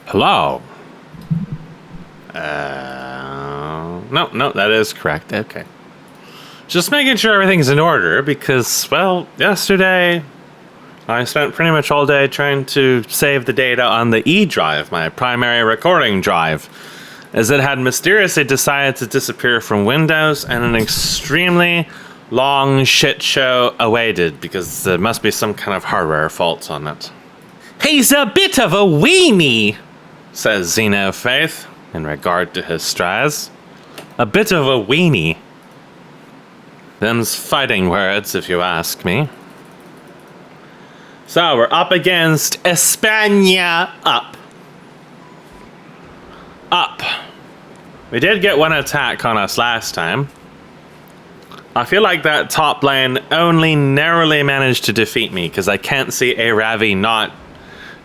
Hello. No, that is correct. Okay. Just making sure everything's in order because, well, yesterday I spent pretty much all day trying to save the data on the E drive, my primary recording drive, as it had mysteriously decided to disappear from Windows and an extremely long shit show awaited because there must be some kind of hardware fault on it. He's a bit of a weenie, says Xenofaith in regard to his Straz. A bit of a weenie. Them's fighting words, if you ask me. So, we're up against EspañaUp. Up. We did get one attack on us last time. I feel like that top lane only narrowly managed to defeat me, because I can't see a Ravi not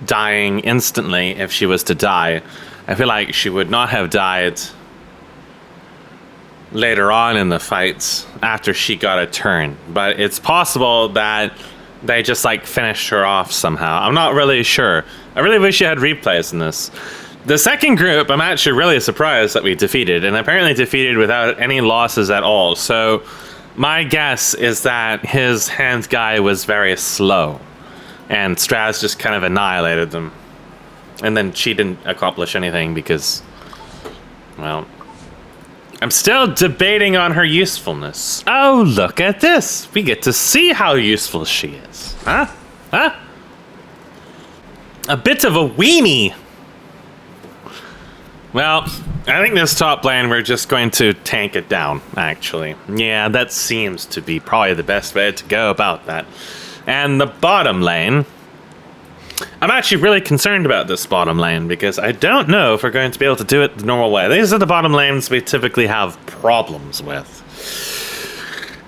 dying instantly if she was to die. I feel like she would not have died later on in the fights after she got a turn, but it's possible that they just like finished her off somehow. I'm not really sure. I really wish you had replays in this. The second group I'm actually really surprised that we defeated, and apparently defeated without any losses at all. So my guess is that his hand guy was very slow and Straz just kind of annihilated them. And then she didn't accomplish anything because, well, I'm still debating on her usefulness. Oh, look at this. We get to see how useful she is. Huh? Huh? A bit of a weenie. Well, I think this top lane, we're just going to tank it down, actually. Yeah, that seems to be probably the best way to go about that. And the bottom lane, I'm actually really concerned about this bottom lane because I don't know if we're going to be able to do it the normal way. These are the bottom lanes we typically have problems with.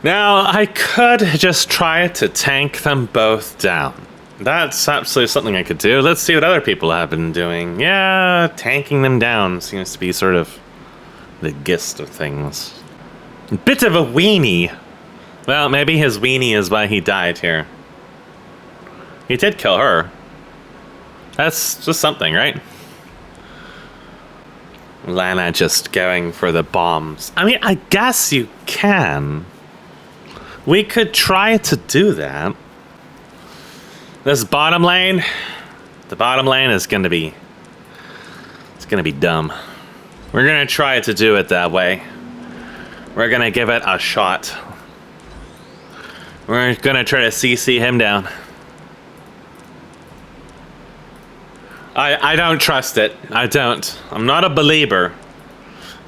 Now, I could just try to tank them both down. That's absolutely something I could do. Let's see what other people have been doing. Yeah, tanking them down seems to be sort of the gist of things. A bit of a weenie. Well, maybe his weenie is why he died here. He did kill her. That's just something, right? Lana just going for the bombs. I mean, I guess you can. We could try to do that. This bottom lane, the bottom lane is gonna be, it's gonna be dumb. We're gonna try to do it that way. We're gonna give it a shot. We're gonna try to CC him down. I don't trust it. I don't. I'm not a believer.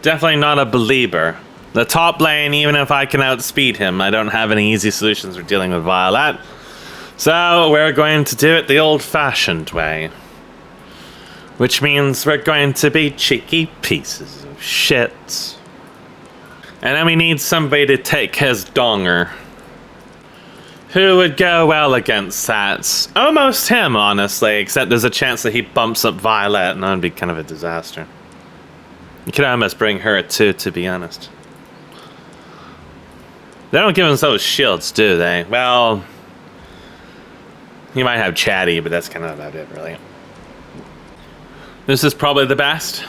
Definitely not a believer. The top lane, even if I can outspeed him, I don't have any easy solutions for dealing with Violet. So we're going to do it the old-fashioned way. Which means we're going to be cheeky pieces of shit. And then we need somebody to take his donger. Who would go well against that? Almost him, honestly, except there's a chance that he bumps up Violet, and that would be kind of a disaster. You could almost bring her too, to be honest. They don't give themselves shields, do they? Well, you might have Chatty, but that's kind of about it, really. This is probably the best.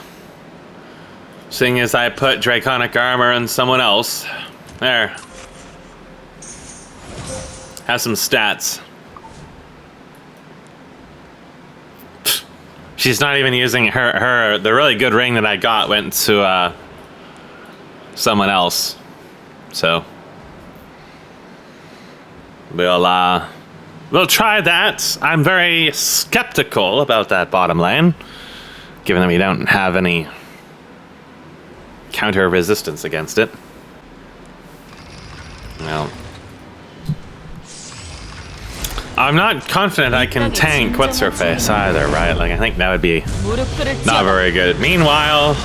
Seeing as I put Draconic Armor on someone else. There. Have some stats. She's not even using the really good ring that I got went to someone else. So we'll try that. I'm very skeptical about that bottom lane, given that we don't have any counter resistance against it. Well, I'm not confident I can tank what's-her-face either, right? Like, I think that would be not very good. Meanwhile,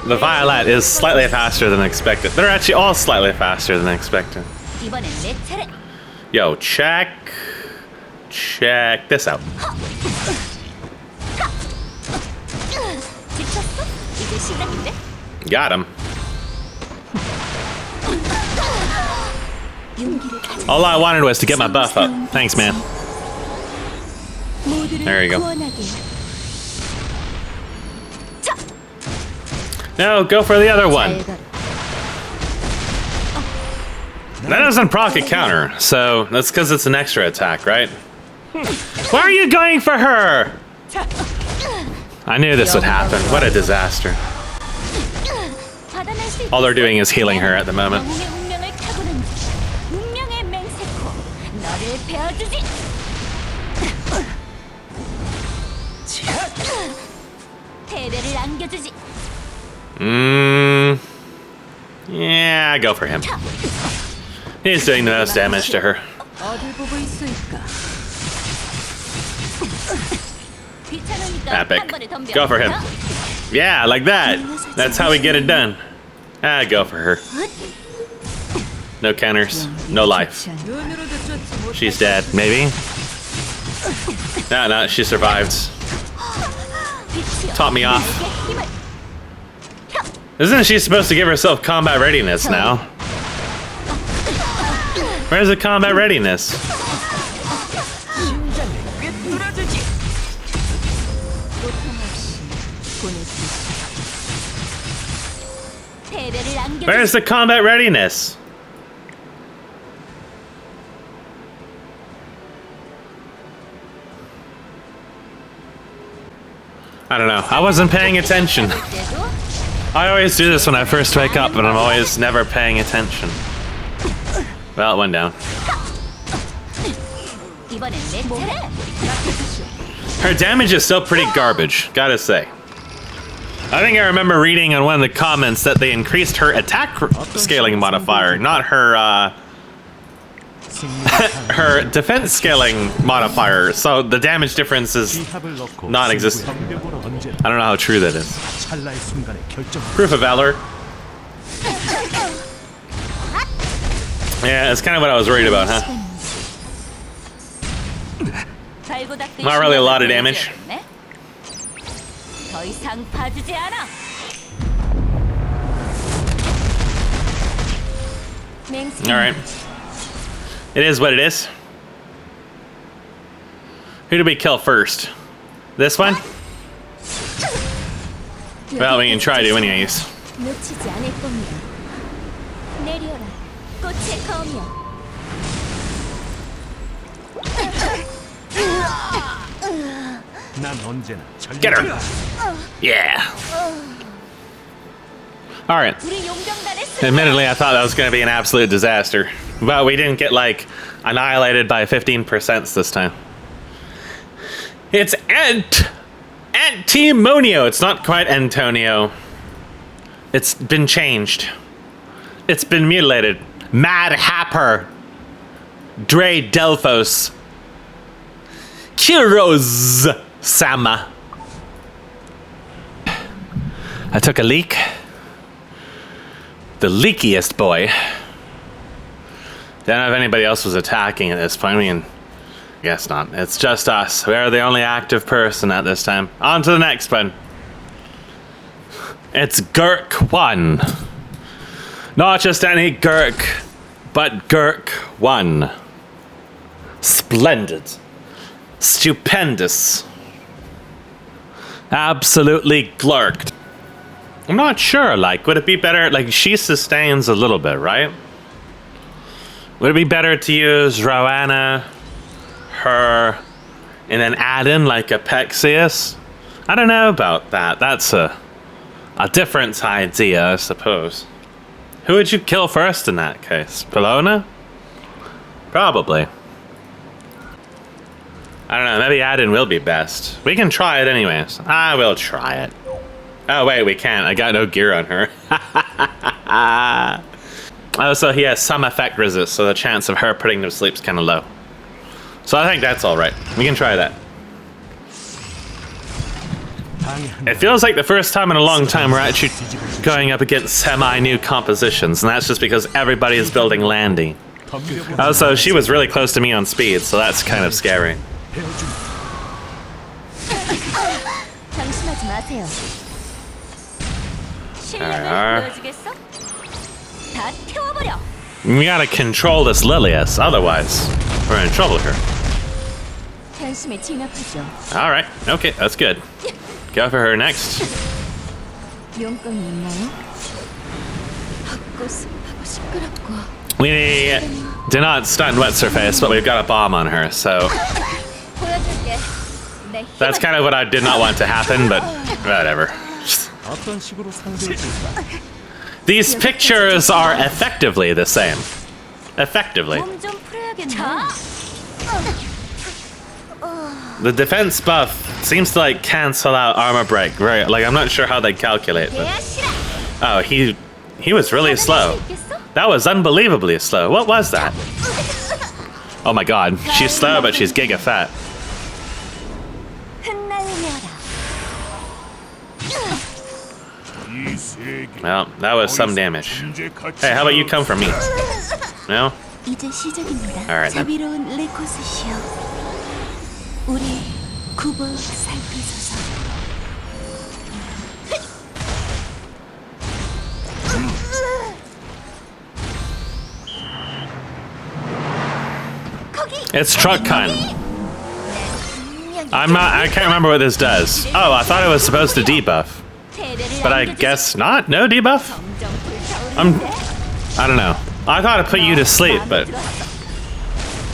the Violet is slightly faster than expected. They're actually all slightly faster than expected. Yo, check this out. Got him. All I wanted was to get my buff up. Thanks, man. There you go. No, go for the other one. That doesn't proc a counter, so that's because it's an extra attack, right? Why are you going for her? I knew this would happen. What a disaster. All they're doing is healing her at the moment. Yeah, go for him. He's doing the most damage to her. Epic. Go for him. Yeah, like that. That's how we get it done. Ah, go for her. No counters, no life. She's dead, maybe? No, she survived. Taught me off. Isn't she supposed to give herself combat readiness now? Where's the combat readiness? Where's the combat readiness? I don't know. I wasn't paying attention. I always do this when I first wake up, but I'm always never paying attention. Well, it went down. Her damage is still pretty garbage, gotta say. I think I remember reading on one of the comments that they increased her attack scaling modifier, not her her defense scaling modifier, so the damage difference is non-existent. I don't know how true that is. Proof of valor. Yeah, that's kind of what I was worried about, huh? Not really a lot of damage. Alright. It is what it is. Who did we kill first? This one? Well, we can try to anyways. Get her! Yeah! Alright. Admittedly, I thought that was going to be an absolute disaster. But we didn't get, like, annihilated by 15% this time. It's Antimonio. It's not quite Antonio. It's been changed. It's been mutilated. Mad Happer. Dre Delphos. Kiros Sama. I took a leak. The leakiest boy. Don't know if anybody else was attacking at this point. I mean, guess not. It's just us. We are the only active person at this time. On to the next one. It's Gurk 1. Not just any Gurk, but Gurk 1. Splendid. Stupendous. Absolutely glurked. I'm not sure, like, would it be better, like, she sustains a little bit, right? Would it be better to use Roanna, her, and then add in, like, Apexius? I don't know about that. That's a different idea, I suppose. Who would you kill first in that case? Pelona? Probably. I don't know, maybe Adin will be best. We can try it anyways. I will try it. Oh wait, we can't. I got no gear on her. Oh, so he has some effect resist, so the chance of her putting him to sleep is kind of low. So I think that's alright. We can try that. It feels like the first time in a long time we're actually going up against semi-new compositions, and that's just because everybody is building Landy. Also, she was really close to me on speed, so that's kind of scary. We gotta control this Lilius, otherwise we're in trouble here. 현심에 진압하죠. Alright, okay, that's good. Go for her next. 용건이 있나요? 헛고습하고 시끄럽고. We did not stun what's her face, but we've got a bomb on her, so 보여줄게. 내 that's kind of what I did not want to happen, but whatever. 어떤 식으로 상대해 줄까? These pictures are effectively the same. Effectively. 몸좀 풀어야겠네. The defense buff seems to like cancel out armor break, right? Like I'm not sure how they calculate, but oh, he was really slow. That was unbelievably slow. What was that? Oh my god, she's slow, but she's giga fat. Well, that was some damage. Hey, how about you come for me? No? 이제 시작입니다. Alright, then. 자비로운 레코스시여. 우리 굽어 살피소서. It's truck time. I can't remember what this does. Oh, I thought it was supposed to debuff. But I guess not? No debuff? I don't know. I thought it put you to sleep, but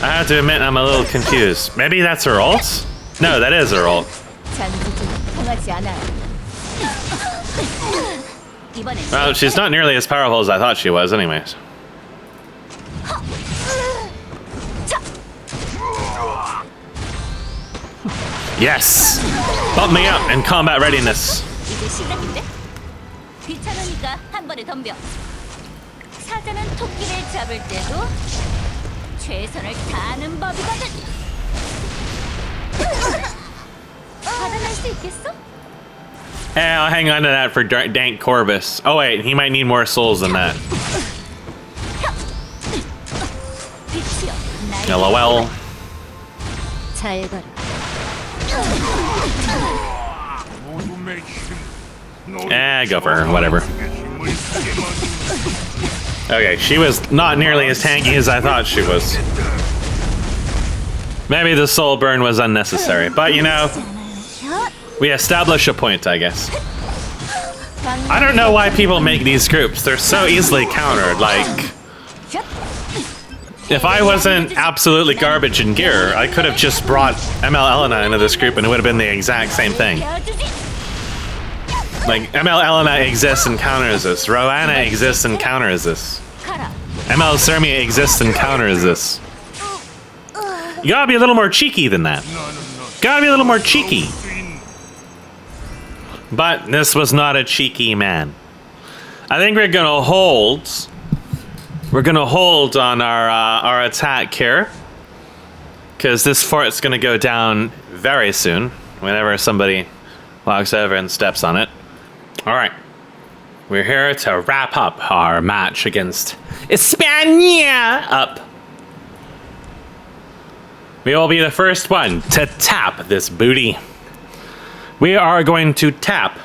I have to admit I'm a little confused. Maybe that's her ult? No, that is her ult. Well, she's not nearly as powerful as I thought she was anyways. Yes! Bump me up in combat readiness. 이제 시작인데? 귀찮으니까 한 번에 덤벼. 사자는 토끼를 잡을 때도 최선을 다하는 법이거든. 받아낼 수 있겠어? Eh, I'll hang on to that for Dank Corvus. Oh wait, he might need more souls than that. LOL. 잘 가라. Eh, go for her, whatever. Okay, she was not nearly as tanky as I thought she was. Maybe the soul burn was unnecessary, but you know, we establish a point, I guess. I don't know why people make these groups. They're so easily countered, like... If I wasn't absolutely garbage in gear, I could have just brought ML Elena into this group and it would have been the exact same thing. Like, ML Elena exists and counters this. Roanna exists and counters this. ML Sermia exists and counters this. You gotta be a little more cheeky than that. Gotta be a little more cheeky. But this was not a cheeky man. I think we're gonna hold. We're gonna hold on our attack here, because this fort's gonna go down very soon. Whenever somebody walks over and steps on it. All right, we're here to wrap up our match against EspañaUp. We will be the first one to tap this booty. We are going to tap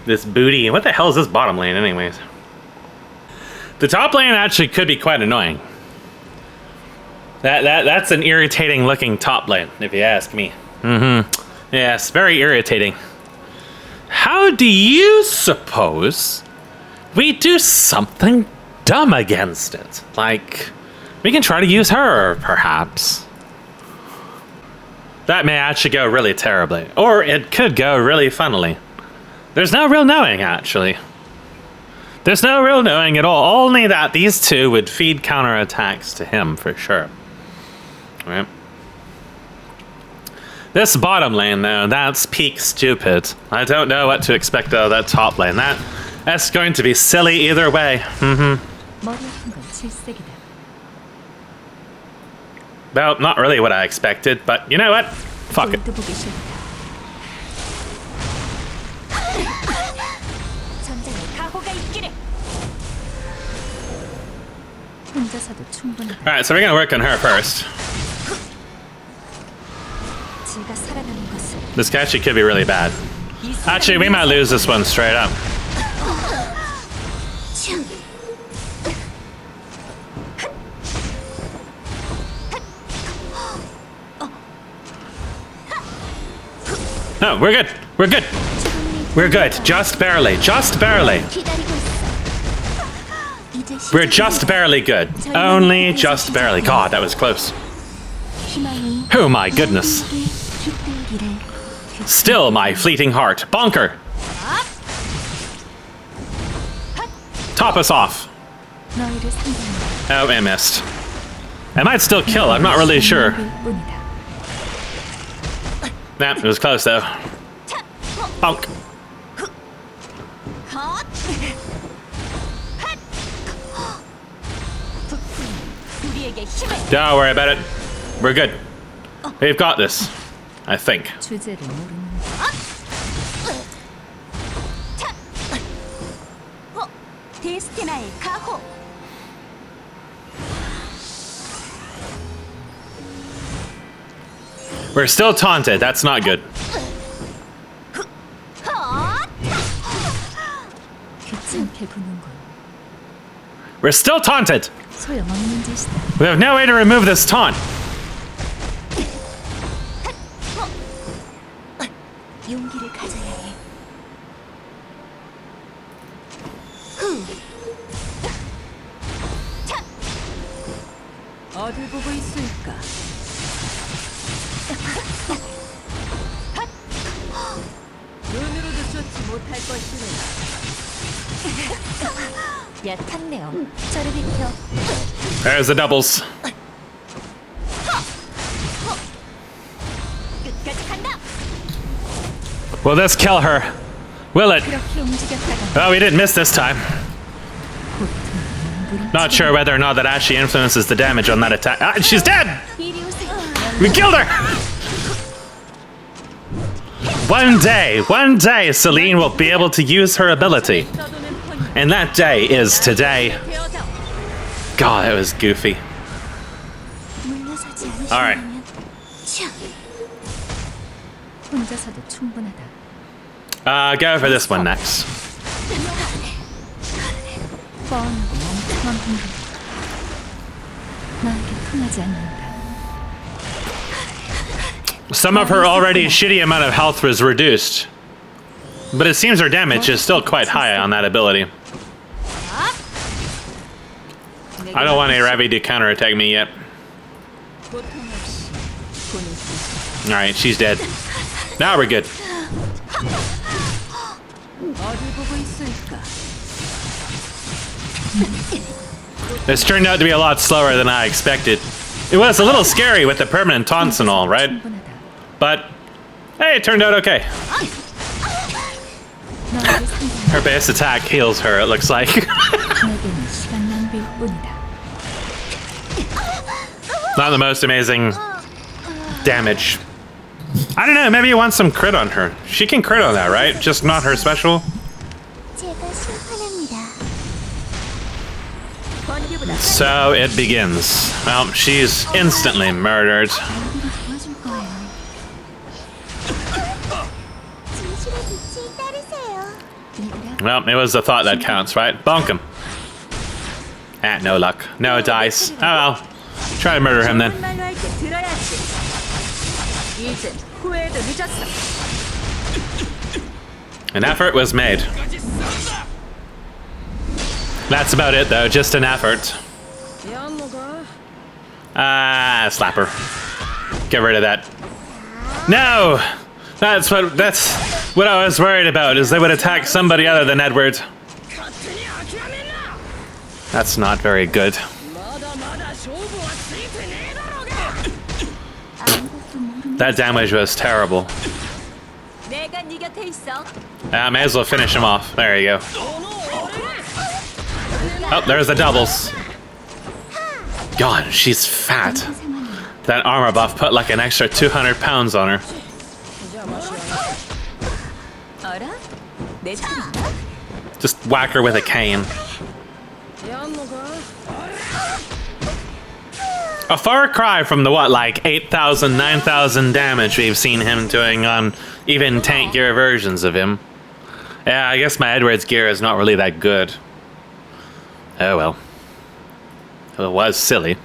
this booty. What the hell is this bottom lane anyways? The top lane actually could be quite annoying. That's an irritating looking top lane, if you ask me. Yes, very irritating. How do you suppose we do something dumb against it? Like, we can try to use her, perhaps. That may actually go really terribly. Or it could go really funnily. There's no real knowing, actually. There's no real knowing at all. Only that these two would feed counterattacks to him, for sure. Right? This bottom lane, though, that's peak stupid. I don't know what to expect out of that top lane. That's going to be silly either way. Well, not really what I expected, but you know what? Fuck it. Alright, so we're gonna work on her first. This actually could be really bad. Actually, we might lose this one straight up. No, we're good. We're good. We're good. Just barely. Just barely. 기다리고 있어. 이제 We're just barely good. Only just barely. God, that was close. 희망이 Oh my goodness. 깃들기를 Still my fleeting heart. Bonker. Top us off. 너희를 상대하는 Oh, I missed. I might still kill. I'm not really sure. 뿐이다. Nah, it was close though. Bonk. 우리에게 힘을 Don't worry about it. We're good. We've got this. I think. 주제를 모르는 데스티나의 가호 We're still taunted. That's not good. 귀찮게 구는군. We're still taunted. 소용없는 짓이다. We have no way to remove this taunt. 용기를 가져야 해. 어딜 보고 있을까? 눈으로도 쫓지 못할 것이네. 얕았네요. 저를 비켜. There's the doubles. 끝까지 간다. Will this kill her? Will it? 그렇게 움직였다가 Oh, we didn't miss this time. Not sure whether or not that actually influences the damage on that attack. Ah, she's dead! 이리 오세요. We killed her! One day, Celine will be able to use her ability. And that day is today. God, that was goofy. 물러서지 않으시면 Alright. 혼자서도 충분하다. Go for this one next. 뻔하고 멍청한 공격. 나에게 통하지 않는다. Some of her already shitty amount of health was reduced. But it seems her damage is still quite high on that ability. I don't want a Ravi to counterattack me yet. Alright, she's dead. Now we're good. 어딜 보고 있을까? This turned out to be a lot slower than I expected. It was a little scary with the permanent taunts and all, right? 충분하다. But, hey, it turned out okay. 너희를 상대하는 Her base attack heals her, it looks like. 내게는 시간 낭비일 뿐이다. Not the most amazing damage. I don't know, maybe you want some crit on her. She can crit on that, right? Just not her special? 제가 심판합니다. So it begins. Well, she's instantly murdered. 도와줄 거예요. 진실의 빛을 따르세요. 얘들아, Well, it was the thought that counts, right? Bonk him. Ah, no luck. No dice. Oh well. Try to murder him then. 말로 할 때 들어야지. 이제 후회도 늦었어. An effort was made. That's about it though, just an effort. Ah, slapper. Get rid of that. No! That's what I was worried about, is they would attack somebody other than Edward. That's not very good. That damage was terrible. 내가 네 곁에 있어. I may as well finish him off. There you go. Oh, there's the doubles. God, she's fat. That armor buff put like an extra 200 pounds on her. 알아? 내 틀인가? Just whack her with a cane. A far cry from the what, like 8,000, 9,000 damage we've seen him doing on even tankier versions of him. Yeah, I guess my Edward's gear is not really that good. Oh well. It was silly.